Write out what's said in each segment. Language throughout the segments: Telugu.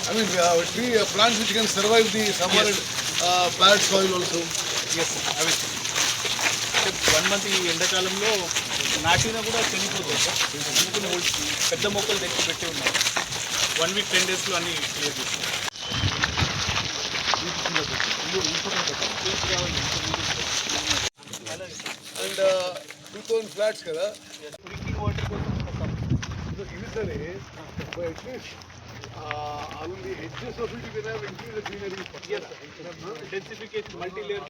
I mean, tree plants which can survive the summer and bad soil also. Yes, అవి 1 month ఈ ఎండాకాలంలో నాటినా కూడా చనిపోతుంది సార్. అందుకని పెద్ద మొక్కలు తెచ్చి పెట్టి ఉన్నాయి. 1 week 10 days లో అన్ని క్లియర్ చేస్తాం. And 2000 flats కదా. డ్రింకింగ్ వాటర్ కోసం ఇది సరే, but at least on the edges of it you can have increase the greenery. yes, densification, multi-layer.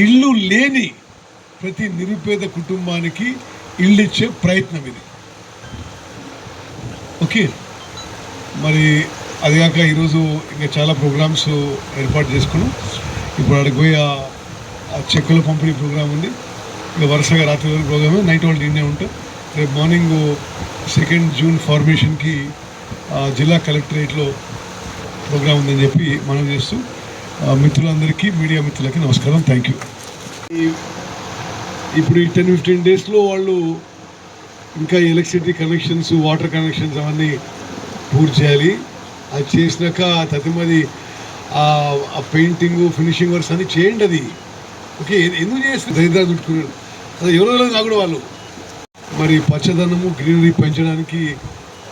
ఇల్లు లేని ప్రతి నిరుపేద కుటుంబానికి ఇల్లు ఇచ్చే ప్రయత్నం ఇది. ఓకే, మరి అదిగాక ఈరోజు ఇంకా చాలా ప్రోగ్రామ్స్ ఏర్పాటు చేసుకున్నాం. ఇప్పుడు అక్కడికి పోయి ఆ చెక్కుల పంపిణీ ప్రోగ్రామ్ ఉంది. ఇంకా వరుసగా రాత్రి వరకు ప్రోగ్రామ్, నైట్ వాళ్ళు నిన్నే ఉంటాం. రేపు మార్నింగ్ 2 జూన్ ఫార్మేషన్కి జిల్లా కలెక్టరేట్లో ప్రోగ్రామ్ ఉందని చెప్పి మనం చేస్తూ మిత్రులందరికీ, మీడియా మిత్రులకి నమస్కారం. Thank you. ఇప్పుడు ఈ 10-15 డేస్లో వాళ్ళు ఇంకా ఎలక్ట్రిసిటీ కనెక్షన్స్, వాటర్ కనెక్షన్స్ అవన్నీ పూర్తి చేయాలి. అది చేసినాక తతిమది ఆ పెయింటింగ్, ఫినిషింగ్ వర్క్స్ అన్నీ చేయండి. అది ఓకే, ఎందుకు చేస్తే దరిద్రాలు చుట్టుకున్నారు అది ఎవరో నాకు కూడా వాళ్ళు. మరి పచ్చదనము, గ్రీనరీ పెంచడానికి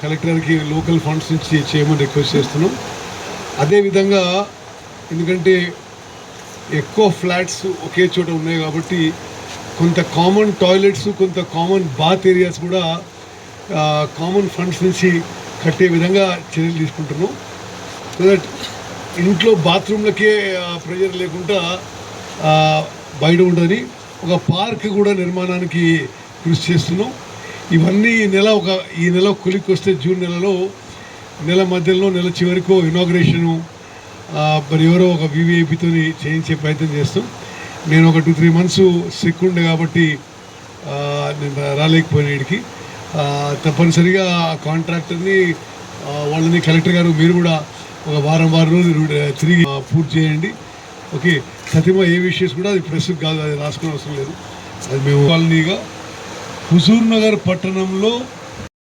కలెక్టర్కి లోకల్ ఫండ్స్ నుంచి చేయమని రిక్వెస్ట్ చేస్తున్నాం. అదేవిధంగా ఎందుకంటే ఎక్కువ ఫ్లాట్స్ ఒకే చోట ఉన్నాయి కాబట్టి కొంత కామన్ టాయిలెట్స్, కొంత కామన్ బాత్ ఏరియాస్ కూడా కామన్ ఫండ్స్ నుంచి కట్టే విధంగా చర్యలు తీసుకుంటున్నాం. సో దట్ ఇంట్లో బాత్రూమ్లకే ప్రెజర్ లేకుండా బయట ఉండదని ఒక పార్క్ కూడా నిర్మాణానికి కృషి చేస్తున్నాం. ఇవన్నీ ఈ నెల కొలిక్కి వస్తే జూన్ నెలలో, నెల మధ్యలో, నెల చివరికో ఇనాగ్రేషను మరి ఎవరో ఒక వివిఐపితో చేయించే ప్రయత్నం చేస్తాం. నేను ఒక 2-3 months సిక్ ఉండే కాబట్టి నేను రాలేకపోయినా ఇక్కడికి. తప్పనిసరిగా కాంట్రాక్టర్ని వాళ్ళని కలెక్టర్ గారు మీరు కూడా ఒక వారం రోజులు తిరిగి పూర్తి చేయండి. ఓకే, సతిమ ఏ విషయస్ కూడా అది ప్రెస్ కాదు, అది రాసుకునే అవసరం లేదు. అది మేము కాలనీగా హుజూర్ నగర్ పట్టణంలో